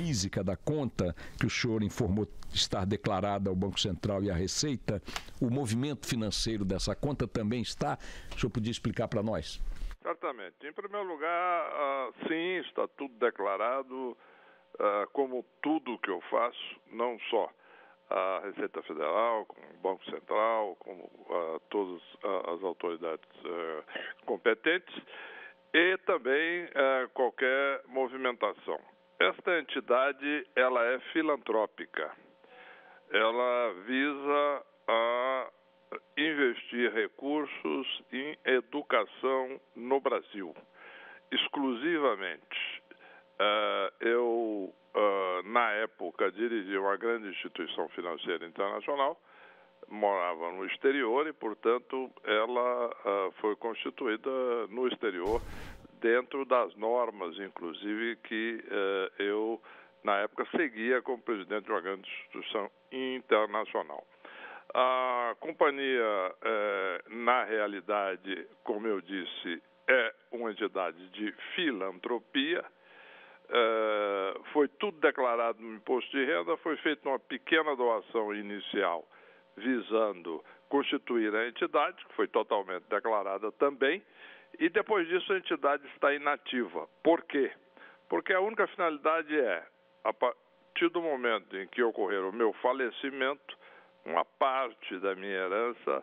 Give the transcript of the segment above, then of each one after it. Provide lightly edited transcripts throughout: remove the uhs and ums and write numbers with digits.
física da conta, que o senhor informou estar declarada ao Banco Central e à Receita, o movimento financeiro dessa conta também está? O senhor podia explicar para nós? Certamente. Em primeiro lugar, sim, está tudo declarado, como tudo que eu faço, não só a Receita Federal, como o Banco Central, como todas as autoridades competentes, e também qualquer movimentação. Esta entidade, ela é filantrópica. Ela visa a investir recursos em educação no Brasil, exclusivamente. Eu, na época, dirigi uma grande instituição financeira internacional, morava no exterior e, portanto, ela foi constituída no exterior, dentro das normas, inclusive, que eu, na época, seguia como presidente de uma grande instituição internacional. A companhia, na realidade, como eu disse, é uma entidade de filantropia. Foi tudo declarado no imposto de renda, foi feita uma pequena doação inicial visando constituir a entidade, que foi totalmente declarada também, e depois disso a entidade está inativa. Por quê? Porque a única finalidade é, a partir do momento em que ocorrer o meu falecimento, uma parte da minha herança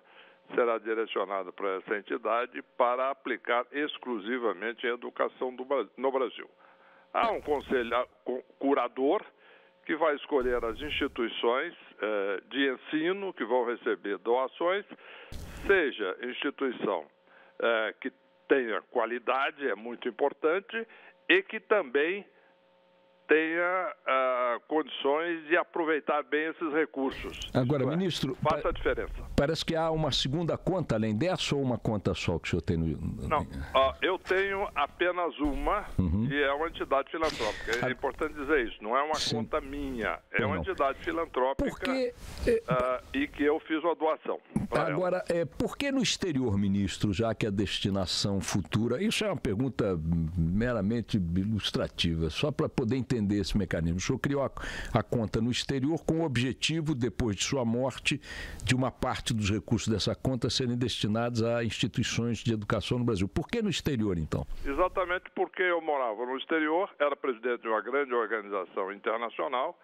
será direcionada para essa entidade para aplicar exclusivamente em educação no Brasil. Há um conselho curador que vai escolher as instituições de ensino que vão receber doações, seja instituição que tenha qualidade, é muito importante, e que também tenha condições de aproveitar bem esses recursos. Agora, ministro, faça a diferença. Parece que há uma segunda conta além dessa ou uma conta só que o senhor tem no... Não, eu tenho apenas uma e é uma entidade filantrópica. É importante dizer isso, não é uma conta minha, é uma entidade filantrópica e que eu fiz uma doação. Agora, por que no exterior, ministro, já que a destinação futura... Isso é uma pergunta meramente ilustrativa, só para poder entender esse mecanismo. O senhor criou a conta no exterior com o objetivo, depois de sua morte, de uma parte dos recursos dessa conta serem destinados a instituições de educação no Brasil. Por que no exterior, então? Exatamente porque eu morava no exterior, era presidente de uma grande organização internacional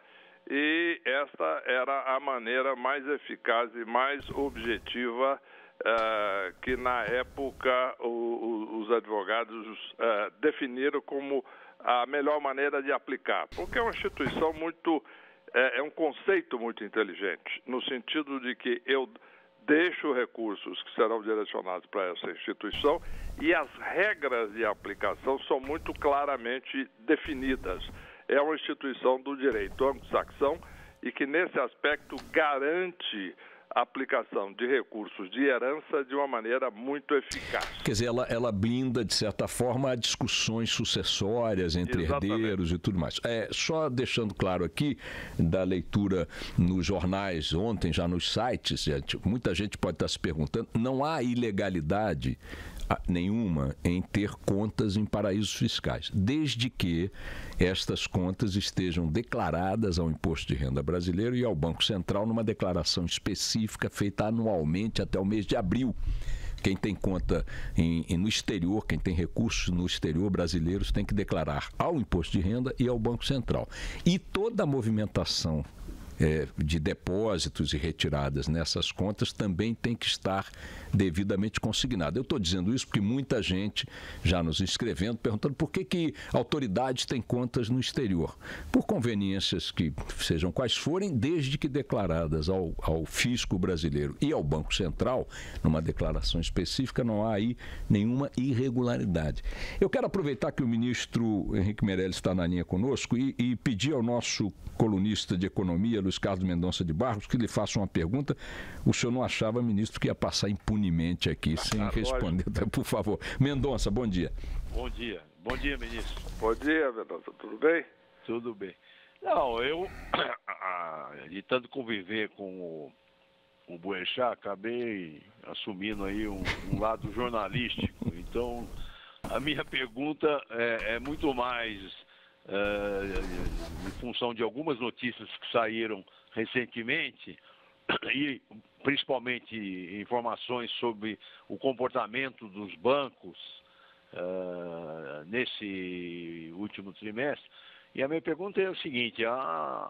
e esta era a maneira mais eficaz e mais objetiva que, na época, os advogados definiram como a melhor maneira de aplicar. Porque é uma instituição muito... é um conceito muito inteligente, no sentido de que eu deixo recursos que serão direcionados para essa instituição e as regras de aplicação são muito claramente definidas. É uma instituição do direito anglo-saxão e que, nesse aspecto, garante a aplicação de recursos de herança de uma maneira muito eficaz. Quer dizer, ela blinda, de certa forma, discussões sucessórias entre herdeiros e tudo mais. Só deixando claro aqui, da leitura nos jornais ontem, já nos sites, muita gente pode estar se perguntando, não há ilegalidade nenhuma em ter contas em paraísos fiscais, desde que estas contas estejam declaradas ao Imposto de Renda Brasileiro e ao Banco Central numa declaração específica feita anualmente até o mês de abril. Quem tem conta no exterior, quem tem recursos no exterior brasileiros, tem que declarar ao Imposto de Renda e ao Banco Central. E toda a movimentação de depósitos e retiradas nessas contas também tem que estar devidamente consignada. Eu estou dizendo isso porque muita gente já nos escrevendo, perguntando por que autoridades têm contas no exterior. Por conveniências que sejam quais forem, desde que declaradas ao fisco brasileiro e ao Banco Central, numa declaração específica, não há aí nenhuma irregularidade. Eu quero aproveitar que o ministro Henrique Meirelles está na linha conosco e pedir ao nosso colunista de economia, Luiz Carlos Mendonça de Barros, que lhe faça uma pergunta. O senhor não achava, ministro, que ia passar impunemente aqui sem responder? Por favor. Mendonça, bom dia. Bom dia. Bom dia, ministro. Bom dia, Mendonça. Tudo bem? Tudo bem. Não, eu, de tanto conviver com o Boechat, acabei assumindo aí um lado jornalístico. Então, a minha pergunta é muito mais em função de algumas notícias que saíram recentemente, e principalmente informações sobre o comportamento dos bancos nesse último trimestre. E a minha pergunta é o seguinte: a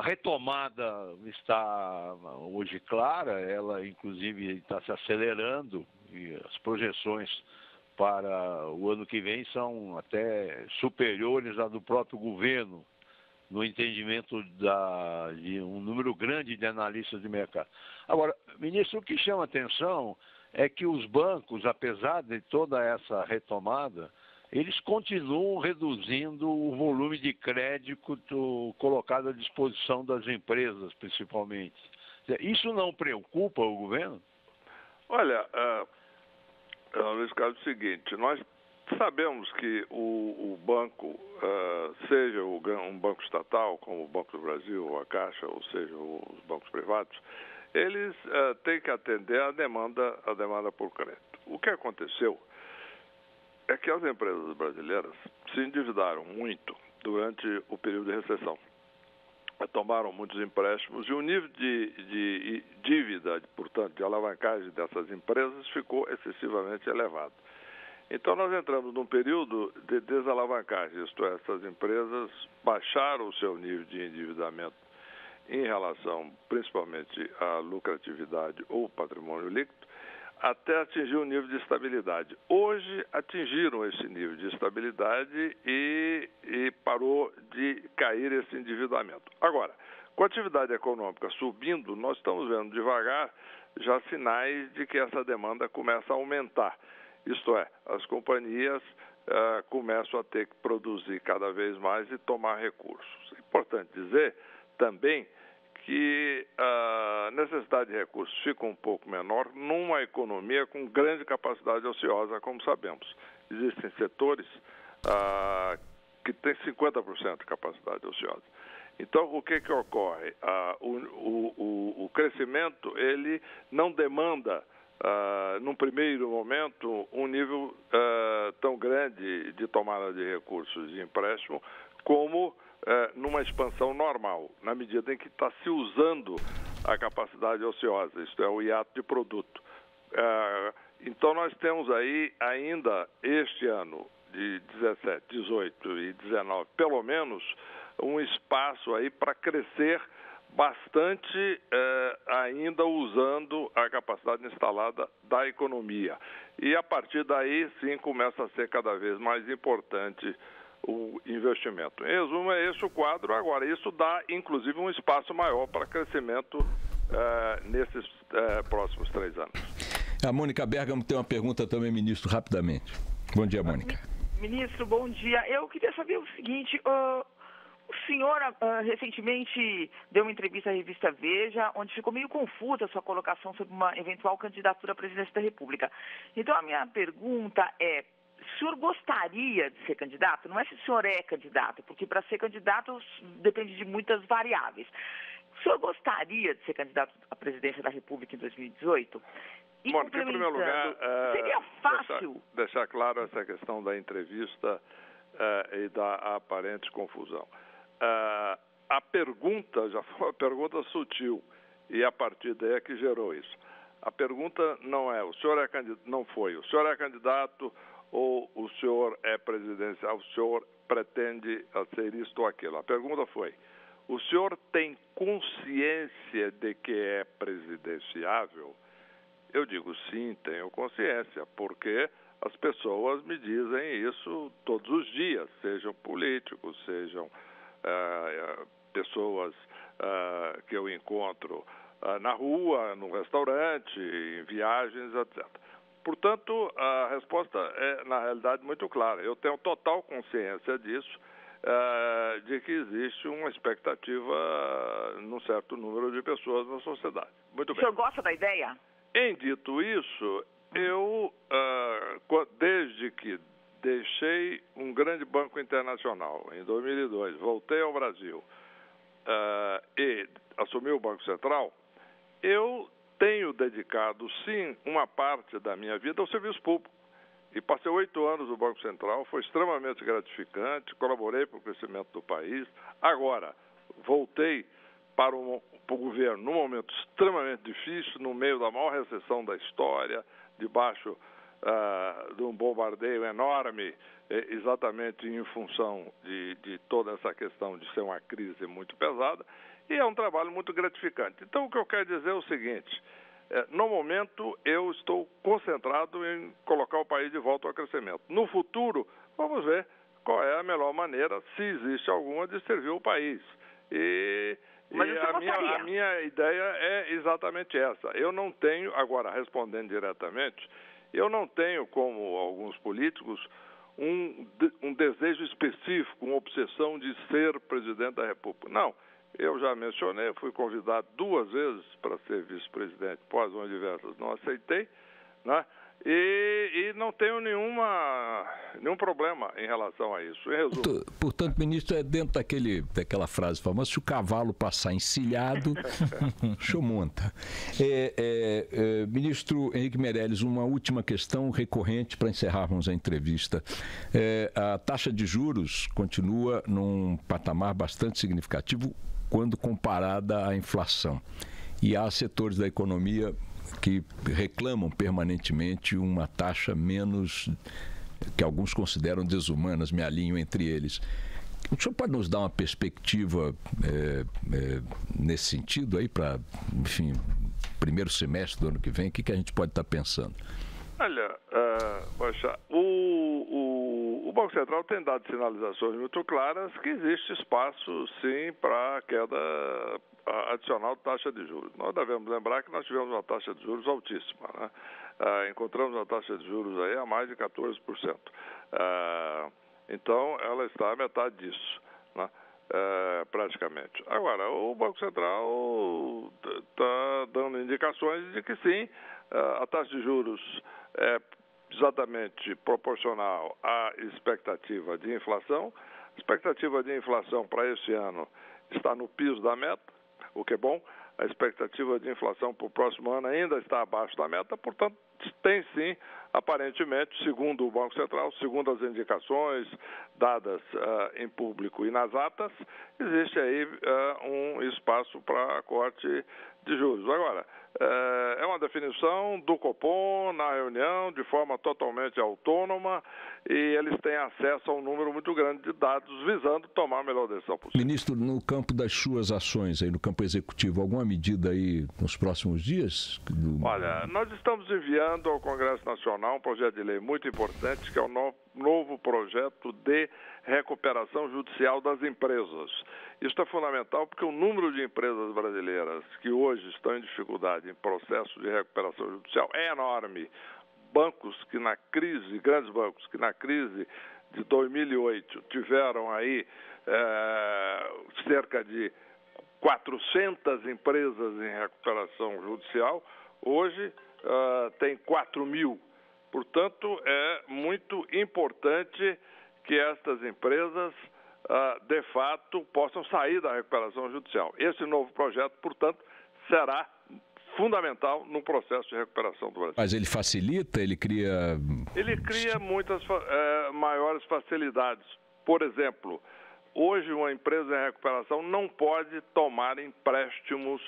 retomada está hoje clara, ela inclusive está se acelerando, e as projeções para o ano que vem são até superiores à do próprio governo, no entendimento de um número grande de analistas de mercado. Agora, ministro, o que chama atenção é que os bancos, apesar de toda essa retomada, eles continuam reduzindo o volume de crédito colocado à disposição das empresas, principalmente. Isso não preocupa o governo? Olha, Luiz Carlos, é o seguinte: nós sabemos que o banco, seja um banco estatal, como o Banco do Brasil, ou a Caixa, ou seja, os bancos privados, eles têm que atender a demanda por crédito. O que aconteceu é que as empresas brasileiras se endividaram muito durante o período de recessão. Tomaram muitos empréstimos e o nível de dívida, portanto, de alavancagem dessas empresas ficou excessivamente elevado. Então, nós entramos num período de desalavancagem, isto é, essas empresas baixaram o seu nível de endividamento em relação, principalmente, à lucratividade ou patrimônio líquido, até atingir um nível de estabilidade. Hoje, atingiram esse nível de estabilidade e parou de cair esse endividamento. Agora, com a atividade econômica subindo, nós estamos vendo devagar já sinais de que essa demanda começa a aumentar. Isto é, as companhias começam a ter que produzir cada vez mais e tomar recursos. É importante dizer também que a necessidade de recursos fica um pouco menor numa economia com grande capacidade ociosa, como sabemos. Existem setores que têm 50% de capacidade ociosa. Então, o que ocorre? O crescimento, ele não demanda, num primeiro momento, um nível tão grande de tomada de recursos de empréstimo como numa expansão normal, na medida em que está se usando a capacidade ociosa, isto é, o hiato de produto. Então, nós temos aí ainda este ano de 17, 18 e 19, pelo menos, um espaço aí para crescer bastante, ainda usando a capacidade instalada da economia. E, a partir daí, sim, começa a ser cada vez mais importante o investimento. Em resumo, é esse o quadro. Agora, isso dá, inclusive, um espaço maior para crescimento nesses próximos 3 anos. A Mônica Bergamo tem uma pergunta também, ministro, rapidamente. Bom dia, Mônica. Ministro, bom dia. Eu queria saber o seguinte: o senhor recentemente deu uma entrevista à revista Veja, onde ficou meio confusa a sua colocação sobre uma eventual candidatura à presidência da República. Então, a minha pergunta é: o senhor gostaria de ser candidato? Não é se o senhor é candidato, porque para ser candidato depende de muitas variáveis. O senhor gostaria de ser candidato à presidência da República em 2018? E Mônica, em primeiro lugar, seria fácil deixar claro essa questão da entrevista e da aparente confusão. A pergunta já foi uma pergunta sutil e a partir daí é que gerou isso. A pergunta não é: o senhor é candidato? Não foi. O senhor é candidato ou o senhor é presidencial? O senhor pretende ser isto ou aquilo? A pergunta foi: o senhor tem consciência de que é presidenciável? Eu digo sim, tenho consciência, porque as pessoas me dizem isso todos os dias, sejam políticos, sejam pessoas que eu encontro na rua, no restaurante, em viagens, etc. Portanto, a resposta é, na realidade, muito clara. Eu tenho total consciência disso, de que existe uma expectativa num certo número de pessoas na sociedade. Muito bem. O senhor gosta da ideia? Em dito isso, eu, desde que deixei um grande banco internacional, em 2002, voltei ao Brasil e assumi o Banco Central, eu tenho dedicado, sim, uma parte da minha vida ao serviço público. e passei 8 anos no Banco Central, foi extremamente gratificante, colaborei para o crescimento do país. Agora, voltei para o governo num momento extremamente difícil, no meio da maior recessão da história, debaixo de um bombardeio enorme, exatamente em função de toda essa questão de ser uma crise muito pesada, e é um trabalho muito gratificante. Então, o que eu quero dizer é o seguinte: no momento, eu estou concentrado em colocar o país de volta ao crescimento. No futuro, vamos ver qual é a melhor maneira, se existe alguma, de servir o país. A minha ideia é exatamente essa. Eu não tenho, agora, respondendo diretamente, eu não tenho, como alguns políticos, um desejo específico, uma obsessão de ser presidente da República. Não. Eu já mencionei, fui convidado 2 vezes para ser vice-presidente, por razões diversas, não aceitei, né? E não tenho nenhum problema em relação a isso. Em resumo. Portanto, ministro, é dentro daquela frase famosa: se o cavalo passar encilhado, o senhor monta. Ministro Henrique Meirelles, uma última questão recorrente para encerrarmos a entrevista. A taxa de juros continua num patamar bastante significativo quando comparada à inflação. E há setores da economia que reclamam permanentemente uma taxa menos, que alguns consideram desumanas, me alinho entre eles. O senhor pode nos dar uma perspectiva nesse sentido aí para, enfim, primeiro semestre do ano que vem? O que a gente pode estar pensando? Olha, Boechat, o Banco Central tem dado sinalizações muito claras que existe espaço, sim, para a queda adicional de taxa de juros. Nós devemos lembrar que nós tivemos uma taxa de juros altíssima, né? Encontramos uma taxa de juros aí a mais de 14%. Então, ela está à metade disso, né? Praticamente. Agora, o Banco Central está dando indicações de que sim, a taxa de juros é exatamente proporcional à expectativa de inflação. A expectativa de inflação para esse ano está no piso da meta, o que é bom. A expectativa de inflação para o próximo ano ainda está abaixo da meta, portanto, tem sim, aparentemente, segundo o Banco Central, segundo as indicações dadas em público e nas atas, existe aí um espaço para corte de juros. Agora, é uma definição do Copom na reunião, de forma totalmente autônoma, e eles têm acesso a um número muito grande de dados visando tomar a melhor decisão possível. Ministro, no campo das suas ações, aí no campo executivo, alguma medida aí nos próximos dias? Olha, nós estamos enviando ao Congresso Nacional um projeto de lei muito importante, que é o novo projeto de recuperação judicial das empresas. Isso é fundamental porque o número de empresas brasileiras que hoje estão em dificuldade em processo de recuperação judicial é enorme. Bancos que na crise, grandes bancos que na crise de 2008 tiveram aí cerca de 400 empresas em recuperação judicial, hoje tem 4.000. Portanto, é muito importante que estas empresas, de fato, possam sair da recuperação judicial. Esse novo projeto, portanto, será fundamental no processo de recuperação do Brasil. Mas ele facilita, ele cria... Ele cria muitas maiores facilidades. Por exemplo, hoje uma empresa em recuperação não pode tomar empréstimos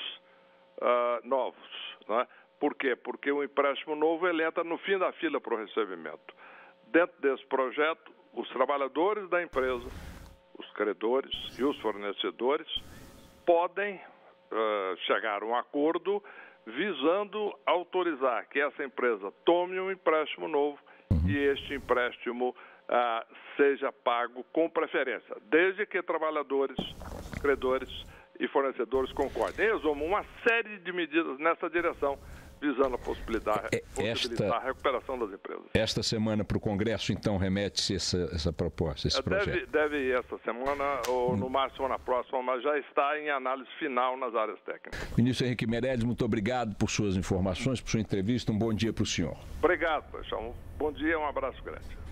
novos, né? Por quê? Porque o empréstimo novo ele entra no fim da fila para o recebimento. Dentro desse projeto, os trabalhadores da empresa, os credores e os fornecedores podem chegar a um acordo visando autorizar que essa empresa tome um empréstimo novo e este empréstimo seja pago com preferência, desde que trabalhadores, credores e fornecedores concordem. Em resumo, uma série de medidas nessa direção, visando a possibilitar a recuperação das empresas. Esta semana para o Congresso, então, remete-se essa proposta, esse projeto? Deve ir esta semana ou no máximo na próxima, mas já está em análise final nas áreas técnicas. Ministro Henrique Meirelles, muito obrigado por suas informações, por sua entrevista. Um bom dia para o senhor. Obrigado, Paixão. Um bom dia, um abraço grande.